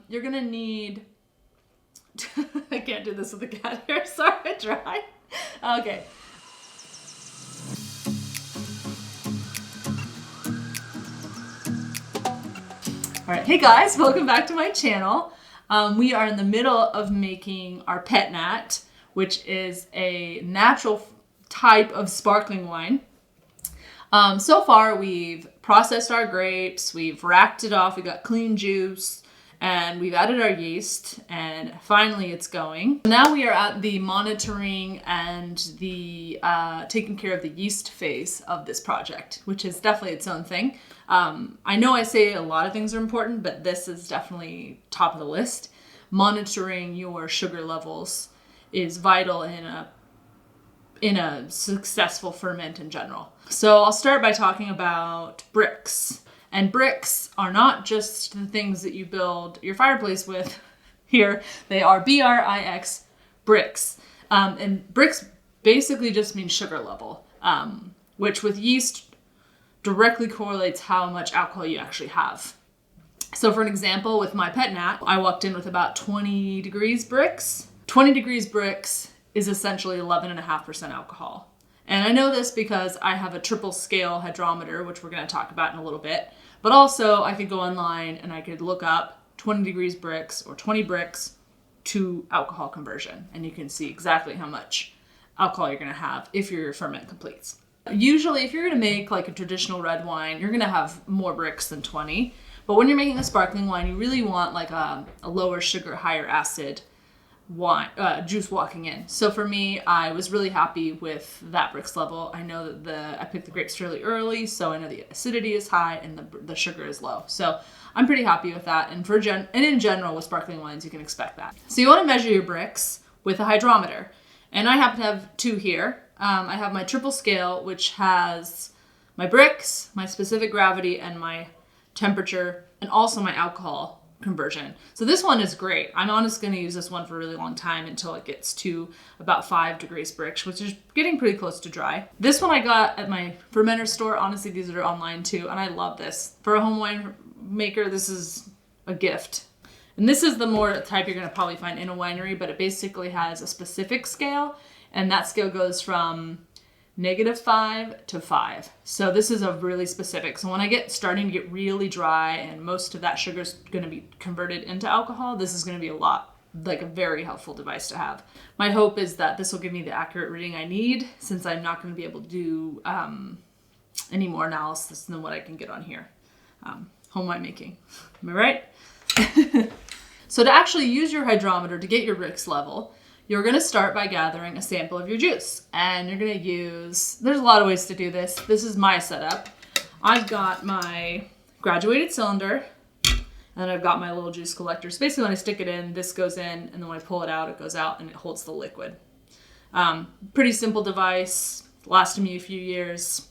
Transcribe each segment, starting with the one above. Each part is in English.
You're gonna need, I can't do this with the cat hair, sorry, I tried. Okay. All right, hey guys, welcome back to my channel. We are in the middle of making our pet nat, which is a natural type of sparkling wine. So far, we've processed our grapes, we've racked it off, we got clean juice, and we've added our yeast, and finally it's going. Now we are at the monitoring and the taking care of the yeast phase of this project, which is definitely its own thing. I know I say a lot of things are important, but this is definitely top of the list. Monitoring your sugar levels is vital in a successful ferment in general. So I'll start by talking about bricks. And bricks are not just the things that you build your fireplace with here. They are B-R-I-X, bricks. And bricks basically just means sugar level, which with yeast directly correlates how much alcohol you actually have. So for an example, with my pet nat, I walked in with about 20 degrees bricks. 20 degrees bricks is essentially 11.5% alcohol. And I know this because I have a triple scale hydrometer, which we're going to talk about in a little bit. But also I could go online and I could look up 20 degrees bricks or 20 bricks to alcohol conversion. And you can see exactly how much alcohol you're going to have if your ferment completes. Usually if you're going to make like a traditional red wine, you're going to have more bricks than 20. But when you're making a sparkling wine, you really want like a lower sugar, higher acid wine, juice walking in. So for me, I was really happy with that bricks level. I know that I picked the grapes fairly early, so I know the acidity is high and the sugar is low. So I'm pretty happy with that. And in general with sparkling wines, you can expect that. So you want to measure your bricks with a hydrometer. And I happen to have two here. I have my triple scale, which has my bricks, my specific gravity, and my temperature, and also my alcohol conversion. So this one is great. I'm honestly going to use this one for a really long time until it gets to about 5 degrees bricks, which is getting pretty close to dry. This one I got at my fermenter store. Honestly, these are online too, and I love this. For a home wine maker, this is a gift. And this is the more type you're going to probably find in a winery, but it basically has a specific scale, and that scale goes from -5 to 5. So this is a really specific. So when I get starting to get really dry and most of that sugar is going to be converted into alcohol, this is going to be a very helpful device to have. My hope is that this will give me the accurate reading I need, since I'm not going to be able to do any more analysis than what I can get on here. Home wine making. Am I right? So to actually use your hydrometer to get your bricks level, you're going to start by gathering a sample of your juice. And you're going to there's a lot of ways to do this. This is my setup. I've got my graduated cylinder, and I've got my little juice collector. So basically when I stick it in, this goes in, and then when I pull it out, it goes out and it holds the liquid. Pretty simple device, lasted me a few years.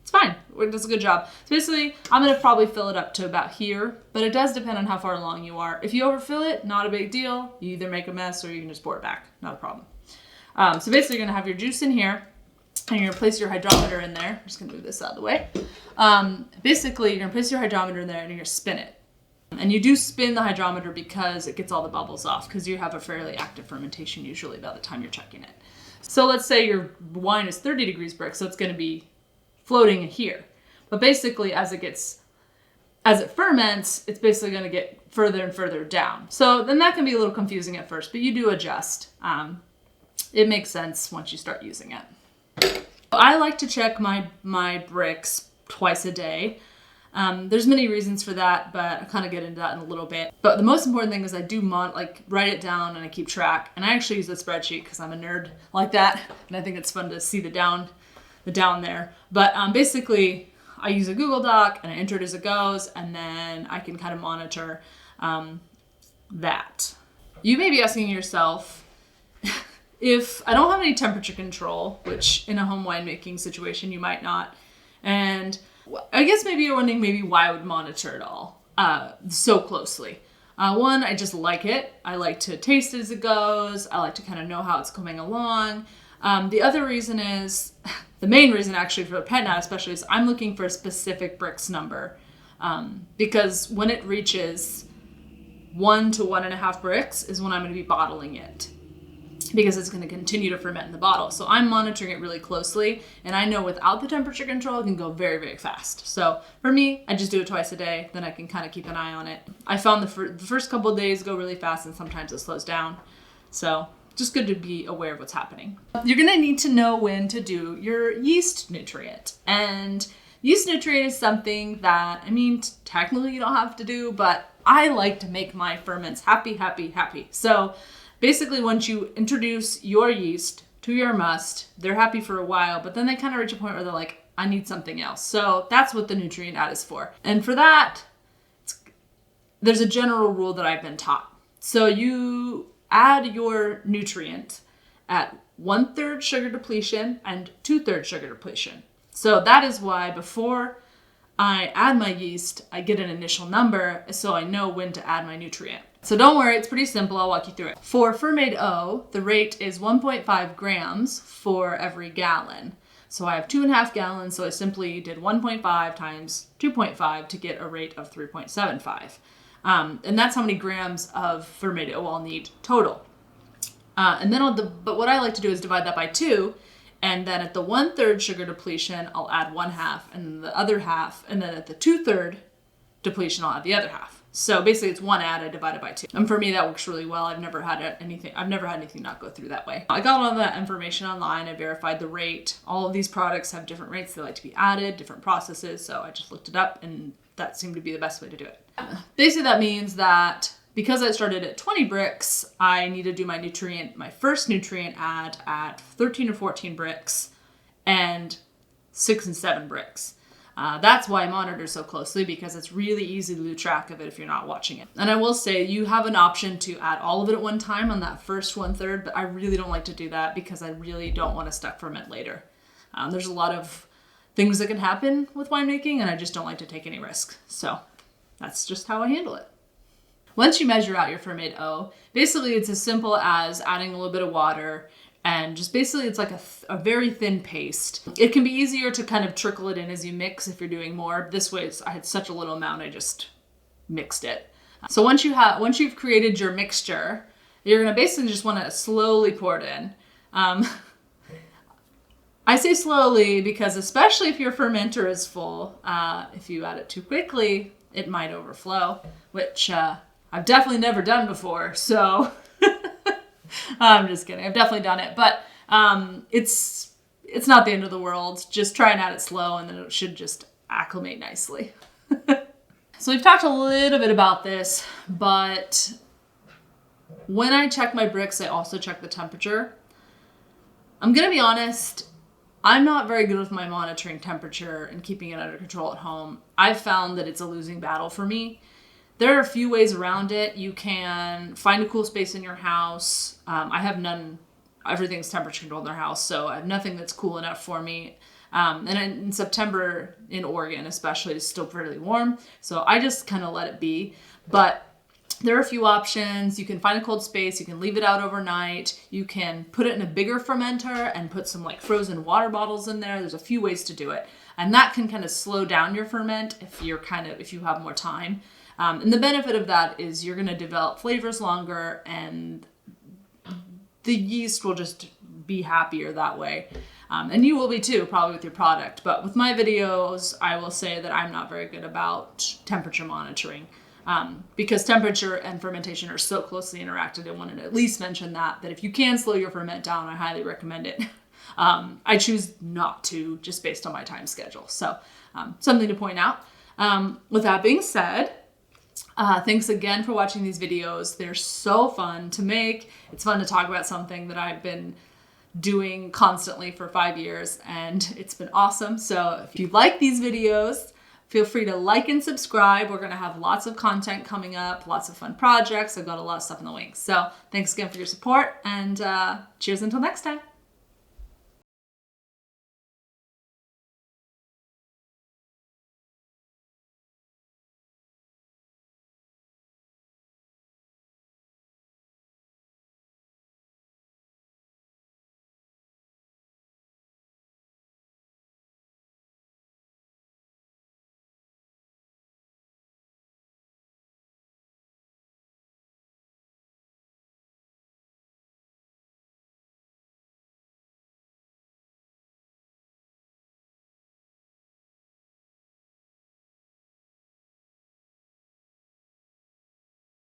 It's fine, it does a good job. So basically, I'm gonna probably fill it up to about here, but it does depend on how far along you are. If you overfill it, not a big deal. You either make a mess or you can just pour it back, not a problem. So basically you're gonna have your juice in here, and you're gonna place your hydrometer in there. I'm just gonna move this out of the way. Basically, you're gonna place your hydrometer in there and you're gonna spin it. And you do spin the hydrometer because it gets all the bubbles off, because you have a fairly active fermentation usually by the time you're checking it. So let's say your wine is 30 degrees bricks, so it's gonna be floating in here. But basically as it ferments, it's basically going to get further and further down. So then that can be a little confusing at first, but you do adjust. It makes sense once you start using it. I like to check my bricks twice a day. There's many reasons for that, but I'll kind of get into that in a little bit. But the most important thing is I do write it down and I keep track. And I actually use a spreadsheet because I'm a nerd like that, and I think it's fun to see the down there. But basically I use a Google Doc and I enter it as it goes, and then I can kind of monitor that. You may be asking yourself, if I don't have any temperature control, which in a home winemaking situation you might not, and I guess maybe you're wondering why I would monitor it all so closely. One, I just like it. I like to taste it as it goes. I like to kind of know how it's coming along. The other reason is, the main reason actually for a pet nat especially, is I'm looking for a specific bricks number. Because when it reaches 1 to 1.5 bricks is when I'm going to be bottling it, because it's going to continue to ferment in the bottle. So I'm monitoring it really closely, and I know without the temperature control, it can go very, very fast. So for me, I just do it twice a day, then I can kind of keep an eye on it. I found the first couple of days go really fast, and sometimes it slows down. So just good to be aware of what's happening. You're going to need to know when to do your yeast nutrient. And yeast nutrient is something that, I mean, technically you don't have to do, but I like to make my ferments happy, happy, happy. So basically, once you introduce your yeast to your must, they're happy for a while, but then they kind of reach a point where they're like, I need something else. So that's what the nutrient add is for. And for that, there's a general rule that I've been taught. So you add your nutrient at 1/3 sugar depletion and 2/3 sugar depletion. So that is why before I add my yeast, I get an initial number so I know when to add my nutrient. So don't worry, it's pretty simple. I'll walk you through it. For Fermate-O, the rate is 1.5 grams for every gallon. So I have 2.5 gallons, so I simply did 1.5 times 2.5 to get a rate of 3.75. And that's how many grams of Fermate-O I'll need total. And then but what I like to do is divide that by 2, and then at the 1/3 sugar depletion, I'll add 1/2, and then the other half, and then at the 2/3 depletion, I'll add the other half. So basically it's 1 added divided by 2. And for me, that works really well. I've never had anything not go through that way. I got all that information online. I verified the rate. All of these products have different rates they like to be added, different processes. So I just looked it up, and that seemed to be the best way to do it. Basically, that means that because I started at 20 bricks, I need to do my first nutrient add at 13 or 14 bricks and 6 and 7 bricks. That's why I monitor so closely, because it's really easy to lose track of it if you're not watching it. And I will say you have an option to add all of it at one time on that first 1/3, but I really don't like to do that because I really don't want to stuck ferment later. There's a lot of things that can happen with winemaking, and I just don't like to take any risk. So that's just how I handle it. Once you measure out your Fermate-O, basically it's as simple as adding a little bit of water, and just basically it's like a very thin paste. It can be easier to kind of trickle it in as you mix if you're doing more. This way, I had such a little amount, I just mixed it. So once you've created your mixture, you're gonna basically just wanna slowly pour it in. I say slowly because especially if your fermenter is full, if you add it too quickly, it might overflow, which I've definitely never done before, so I'm just kidding. I've definitely done it, but it's not the end of the world. Just try and add it slow, and then it should just acclimate nicely. So we've talked a little bit about this, but when I check my bricks, I also check the temperature. I'm gonna be honest, I'm not very good with my monitoring temperature and keeping it under control at home. I've found that it's a losing battle for me. There are a few ways around it. You can find a cool space in your house. I have none. Everything's temperature controlled in our house, so I have nothing that's cool enough for me. And in September in Oregon especially, it's still fairly warm, so I just kind of let it be. But there are a few options. You can find a cold space. You can leave it out overnight. You can put it in a bigger fermenter and put some like frozen water bottles in there. There's a few ways to do it, and that can kind of slow down your ferment if you have more time. And the benefit of that is you're going to develop flavors longer, and the yeast will just be happier that way. And you will be too, probably with your product. But with my videos, I will say that I'm not very good about temperature monitoring, because temperature and fermentation are so closely interacted. I wanted to at least mention that if you can slow your ferment down, I highly recommend it. I choose not to, just based on my time schedule. So something to point out. With that being said, thanks again for watching these videos. They're so fun to make. It's fun to talk about something that I've been doing constantly for 5 years, and it's been awesome. So if you like these videos, feel free to like and subscribe. We're going to have lots of content coming up, lots of fun projects. I've got a lot of stuff in the wings. So thanks again for your support, and cheers until next time.